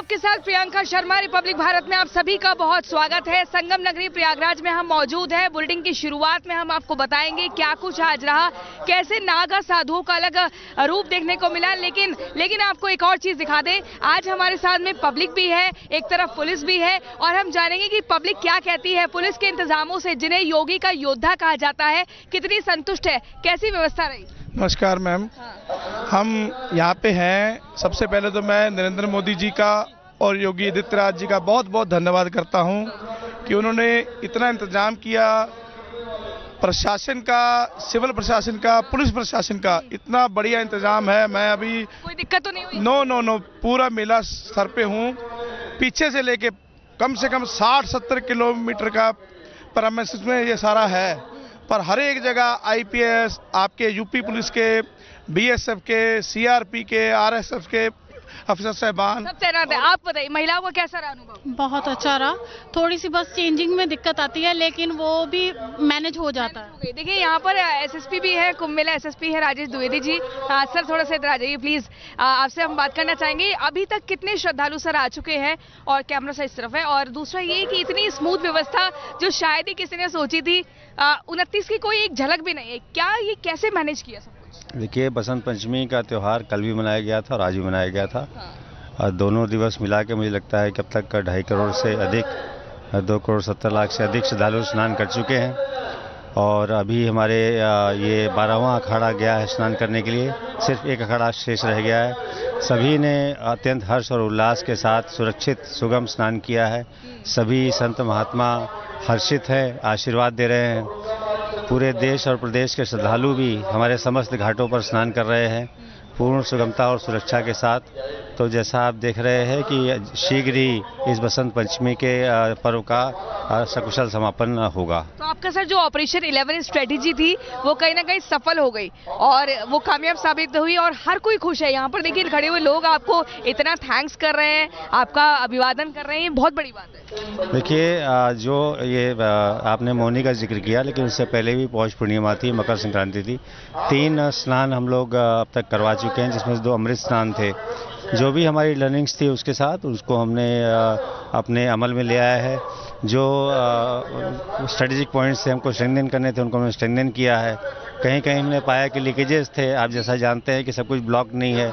आपके साथ प्रियंका शर्मा, रिपब्लिक भारत में आप सभी का बहुत स्वागत है। संगम नगरी प्रयागराज में हम मौजूद हैं। बुलेटिन की शुरुआत में हम आपको बताएंगे क्या कुछ आज रहा, कैसे नागा साधुओं का अलग रूप देखने को मिला। लेकिन आपको एक और चीज दिखा दें, आज हमारे साथ में पब्लिक भी है, एक तरफ पुलिस भी है और हम जानेंगे कि पब्लिक क्या कहती है पुलिस के इंतजामों से, जिन्हें योगी का योद्धा कहा जाता है, कितनी संतुष्ट है, कैसी व्यवस्था रही। नमस्कार मैम, हम यहाँ पे हैं। सबसे पहले तो मैं नरेंद्र मोदी जी का और योगी आदित्यनाथ जी का बहुत बहुत धन्यवाद करता हूँ कि उन्होंने इतना इंतजाम किया। प्रशासन का, सिविल प्रशासन का, पुलिस प्रशासन का इतना बढ़िया इंतजाम है। मैं अभी कोई दिक्कत तो नहीं हुई? नो, पूरा मेला सर पे हूँ। पीछे से लेके कम से कम 60-70 किलोमीटर का प्रेमिसेस में ये सारा है, पर हर एक जगह आईपीएस, आपके यूपी पुलिस के, बीएसएफ के, सीआरपी के, आरएसएफ के अफसर साहबान सब तैनात है। आप बताइए महिलाओं का कैसा रहा अनुभव? बहुत अच्छा रहा। थोड़ी सी बस चेंजिंग में दिक्कत आती है, लेकिन वो भी मैनेज हो जाता है। देखिए यहाँ पर एसएसपी भी है, कुंभ मेला एसएसपी है राजेश द्विवेदी जी। सर थोड़ा सा इधर आ जाइए प्लीज, आपसे हम बात करना चाहेंगे। अभी तक कितने श्रद्धालु सर आ चुके हैं और कैमरा सा इस तरफ है, और दूसरा ये कि इतनी स्मूथ व्यवस्था जो शायद ही किसी ने सोची थी, 29 की कोई एक झलक भी नहीं है, क्या ये कैसे मैनेज किया सब कुछ? देखिए, बसंत पंचमी का त्यौहार कल भी मनाया गया था और आज भी मनाया गया था। और दोनों दिवस मिला के मुझे लगता है कि अब तक 2.5 करोड़ से अधिक, 2 करोड़ 70 लाख से अधिक श्रद्धालु स्नान कर चुके हैं। और अभी हमारे ये 12वां अखाड़ा गया है स्नान करने के लिए, सिर्फ एक अखाड़ा शेष रह गया है। सभी ने अत्यंत हर्ष और उल्लास के साथ सुरक्षित सुगम स्नान किया है। सभी संत महात्मा हर्षित हैं, आशीर्वाद दे रहे हैं। पूरे देश और प्रदेश के श्रद्धालु भी हमारे समस्त घाटों पर स्नान कर रहे हैं पूर्ण सुगमता और सुरक्षा के साथ। तो जैसा आप देख रहे हैं कि शीघ्र ही इस बसंत पंचमी के पर्व का सकुशल समापन होगा। तो आपका सर जो ऑपरेशन 11 स्ट्रेटेजी थी वो कहीं ना कहीं सफल हो गई और वो कामयाब साबित हुई और हर कोई खुश है। यहाँ पर देखिए खड़े हुए लोग आपको इतना थैंक्स कर रहे हैं, आपका अभिवादन कर रहे हैं, बहुत बड़ी बात है। देखिए, जो ये आपने मौनी का जिक्र किया, लेकिन उससे पहले भी पौष पूर्णिमा थी, मकर संक्रांति थी। 3 स्नान हम लोग अब तक करवा चुके हैं, जिसमें 2 अमृत स्नान थे। जो भी हमारी लर्निंग्स थी उसके साथ उसको हमने अपने अमल में ले आया है। जो स्ट्रेटेजिक पॉइंट्स से हमको स्ट्रेंथन करने थे उनको हमने स्ट्रेंथन किया है। कहीं कहीं हमने पाया कि लीकेजेस थे। आप जैसा जानते हैं कि सब कुछ ब्लॉक नहीं है।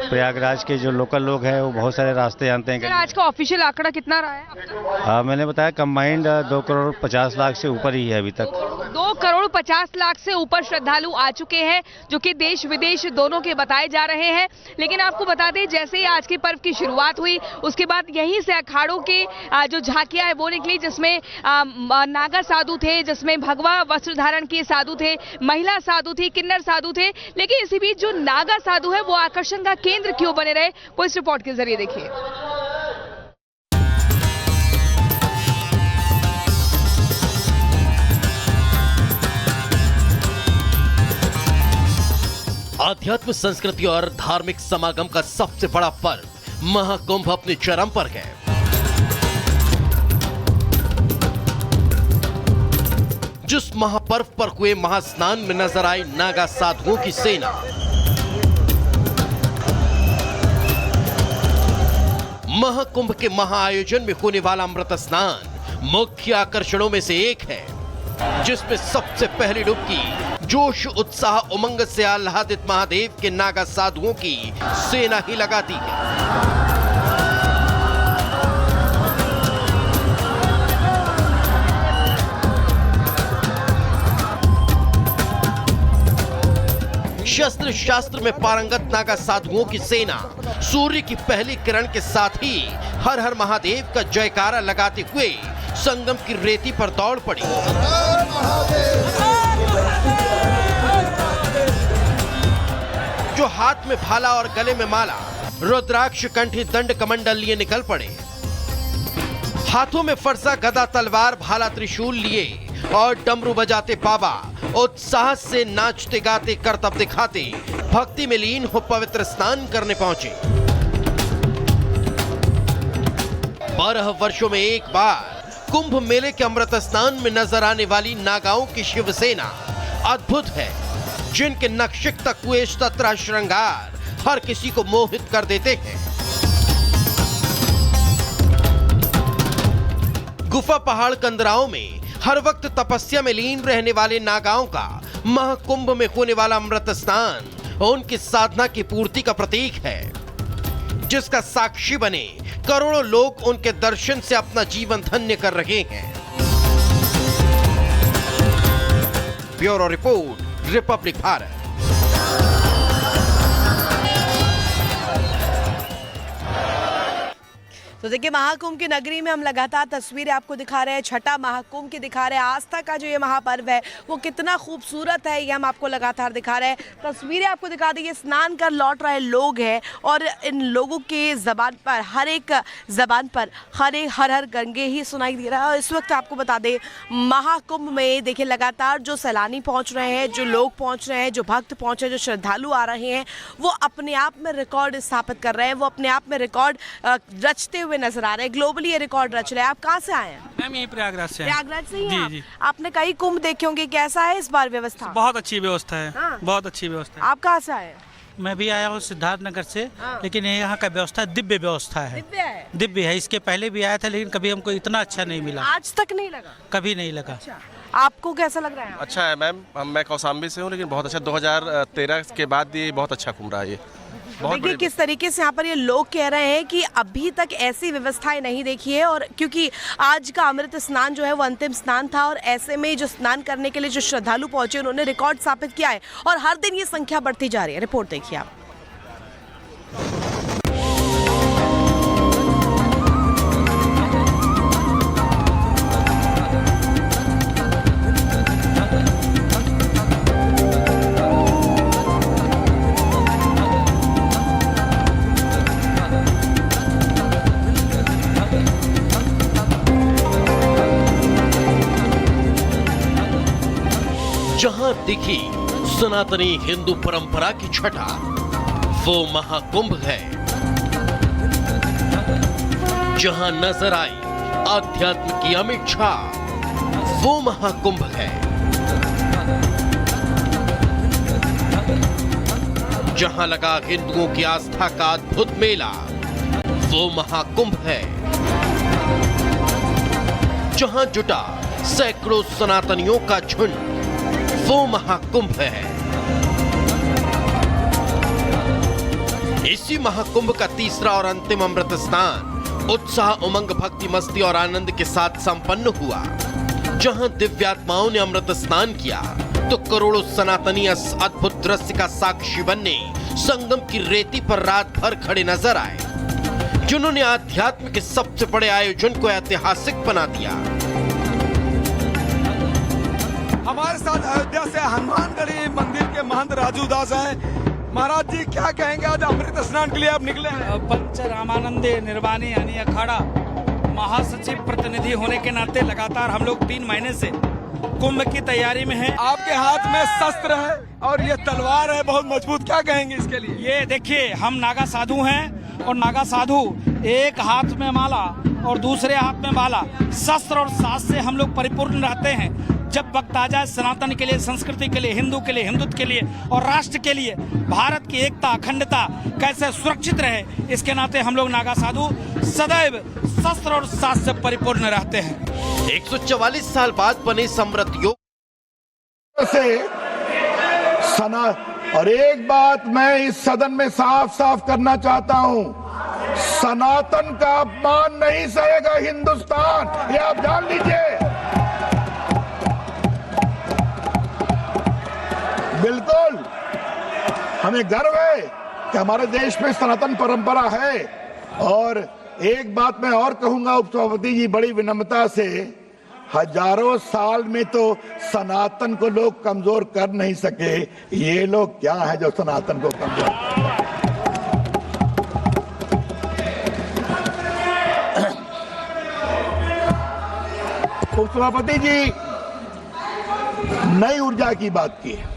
प्रयागराज के जो लोकल लोग हैं वो बहुत सारे रास्ते जानते हैं। आज का ऑफिशियल आंकड़ा कितना रहा है? मैंने बताया कंबाइंड 2 करोड़ 50 लाख से ऊपर ही है अभी तक। 2 करोड़ 50 लाख से ऊपर श्रद्धालु आ चुके हैं, जो कि देश विदेश दोनों के बताए जा रहे हैं। लेकिन आपको बता दें, जैसे ही आज के पर्व की शुरुआत हुई उसके बाद यहीं से अखाड़ों की जो झांकियां है वो निकली, जिसमें नागा साधु थे, जिसमें भगवा वस्त्र धारण किए साधु थे, महिला साधु थी, किन्नर साधु थे। लेकिन इसी बीच जो नागा साधु है वो आकर्षण का केंद्र क्यों बने रहे, वो इस रिपोर्ट के जरिए देखिए। आध्यात्म, संस्कृति और धार्मिक समागम का सबसे बड़ा पर्व महाकुंभ अपने चरम पर है। जिस महापर्व पर हुए महास्नान में नजर आई नागा साधुओं की सेना। महाकुंभ के महाआयोजन में होने वाला अमृत स्नान मुख्य आकर्षणों में से एक है, जिसमें सबसे पहली डुबकी जोश, उत्साह, उमंग से आह्लादित महादेव के नागा साधुओं की सेना ही लगाती है। शस्त्र शास्त्र में पारंगत नागा साधुओं की सेना सूर्य की पहली किरण के साथ ही हर हर महादेव का जयकारा लगाते हुए संगम की रेती पर दौड़ पड़ी। जो हाथ में भाला और गले में माला, रुद्राक्ष कंठी दंड कमंडल लिए निकल पड़े। हाथों में फरसा, गदा, तलवार, भाला, त्रिशूल लिए और डमरू बजाते बाबा उत्साह से नाचते गाते करतब दिखाते भक्ति में लीन हो पवित्र स्नान करने पहुंचे। 12 वर्षों में एक बार कुंभ मेले के अमृत स्नान में नजर आने वाली नागाओं की शिवसेना अद्भुत है, जिनके नक्शिक तक हुए शस्त्र श्रृंगार हर किसी को मोहित कर देते हैं। गुफा पहाड़ कंदराओं में हर वक्त तपस्या में लीन रहने वाले नागाओं का महाकुंभ में होने वाला अमृत स्नान उनकी साधना की पूर्ति का प्रतीक है, जिसका साक्षी बने करोड़ों लोग उनके दर्शन से अपना जीवन धन्य कर रहे हैं। Bureau report, Republic Bharat. तो देखिए, महाकुंभ की नगरी में हम लगातार तस्वीरें आपको दिखा रहे हैं, छठा महाकुंभ की दिखा रहे हैं। आस्था का जो ये महापर्व है वो कितना खूबसूरत है, ये हम आपको लगातार दिखा रहे हैं। तस्वीरें आपको दिखा दी, स्नान कर लौट रहे लोग हैं और इन लोगों के ज़बान पर, हर एक ज़बान पर हर हर गंगे ही सुनाई दे रहा है। और इस वक्त आपको बता दें, महाकुंभ में देखिए लगातार जो सैलानी पहुँच रहे हैं, जो लोग पहुँच रहे हैं, जो भक्त पहुँच रहे हैं, जो श्रद्धालु आ रहे हैं, वो अपने आप में रिकॉर्ड स्थापित कर रहे हैं, वो अपने आप में रिकॉर्ड रचते हुए नजर आ रहे हैं। ग्लोबली ये रिकॉर्ड रच रहे हैं। आप कहाँ से आए हैं? मैम यही प्रयागराज से हैं। प्रयागराज से ही हैं जी। आपने कई कुंभ देखे होंगे, कैसा है इस बार व्यवस्था? बहुत अच्छी व्यवस्था है। हाँ। बहुत अच्छी व्यवस्था है। आप कहाँ से आए हैं? मैं भी आया हूँ सिद्धार्थनगर से। हाँ। लेकिन यहाँ का व्यवस्था दिव्य व्यवस्था है। दिव्य है? दिव्य है। इसके पहले भी आया था लेकिन कभी हमको इतना अच्छा नहीं मिला, आज तक नहीं लगा? कभी नहीं लगा। अच्छा, आपको कैसा लग रहा है? अच्छा है मैम, मैं कौशाम्बी से हूँ, लेकिन बहुत अच्छा 2013 के बाद ये बहुत अच्छा घूम रहा है। ये देखिए किस तरीके से यहाँ पर ये लोग कह रहे हैं कि अभी तक ऐसी व्यवस्थाएं नहीं देखी है, और क्योंकि आज का अमृत स्नान जो है वो अंतिम स्नान था, और ऐसे में जो स्नान करने के लिए जो श्रद्धालु पहुंचे उन्होंने रिकॉर्ड स्थापित किया है और हर दिन ये संख्या बढ़ती जा रही है। रिपोर्ट देखिए आप। जहां दिखी सनातनी हिंदू परंपरा की छटा, वो महाकुंभ है। जहां नजर आई आध्यात्म की अमिट छाप, वो महाकुंभ है। जहां लगा हिंदुओं की आस्था का अद्भुत मेला, वो महाकुंभ है। जहां जुटा सैकड़ों सनातनियों का झुंड, वो महाकुंभ है। इसी महाकुंभ का तीसरा और अंतिम अमृत स्नान उत्साह, उमंग, भक्ति, मस्ती और आनंद के साथ संपन्न हुआ। जहां दिव्यात्माओं ने अमृत स्नान किया तो करोड़ों सनातनी इस अद्भुत दृश्य का साक्षी बनने संगम की रेती पर रात भर खड़े नजर आए, जिन्होंने आध्यात्म के सबसे बड़े आयोजन को ऐतिहासिक बना दिया। हमारे साथ अयोध्या से हनुमानगढ़ी मंदिर के महंत राजू दास हैं। महाराज जी, क्या कहेंगे? आज अमृत स्नान के लिए आप निकले हैं। पंच रामानंदे निर्वाणी यानी अखाड़ा महासचिव प्रतिनिधि होने के नाते लगातार हम लोग 3 महीने से कुंभ की तैयारी में हैं। आपके हाथ में शस्त्र है और ये तलवार है बहुत मजबूत, क्या कहेंगे इसके लिए? ये देखिए, हम नागा साधु हैं और नागा साधु एक हाथ में माला और दूसरे हाथ में माला, शस्त्र और साहस से हम लोग परिपूर्ण रहते हैं। जब वक्त आ जाए सनातन के लिए, संस्कृति के लिए, हिंदू के लिए, हिंदुत्व के लिए और राष्ट्र के लिए, भारत की एकता अखंडता कैसे सुरक्षित रहे, इसके नाते हम लोग नागा साधु सदैव शस्त्र और साहस से परिपूर्ण रहते हैं। 144 साल बाद बने समृद्ध योग से सना। और एक बात मैं इस सदन में साफ साफ करना चाहता हूं, सनातन का अपमान नहीं सहेगा हिंदुस्तान, ये आप जान लीजिए। बिल्कुल हमें गर्व है कि हमारे देश में सनातन परंपरा है। और एक बात मैं और कहूंगा उपसभापति जी, बड़ी विनम्रता से, हजारों साल में तो सनातन को लोग कमजोर कर नहीं सके, ये लोग क्या है जो सनातन को कमजोर कर। उपसभापति जी नई ऊर्जा की बात की है।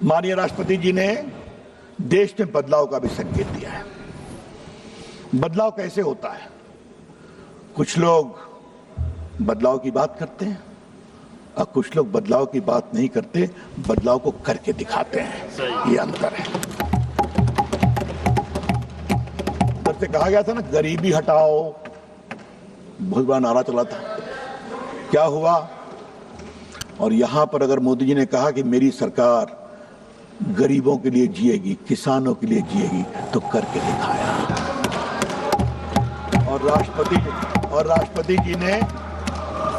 माननीय राष्ट्रपति जी ने देश में बदलाव का भी संकेत दिया है। बदलाव कैसे होता है? कुछ लोग बदलाव की बात करते हैं और कुछ लोग बदलाव की बात नहीं करते, बदलाव को करके दिखाते हैं। ये अंतर है। उधर से कहा गया था ना, गरीबी हटाओ, बहुत बड़ा नारा चला था। क्या हुआ? और यहां पर अगर मोदी जी ने कहा कि मेरी सरकार गरीबों के लिए जिएगी, किसानों के लिए जिएगी, तो करके दिखाया। और राष्ट्रपति जी ने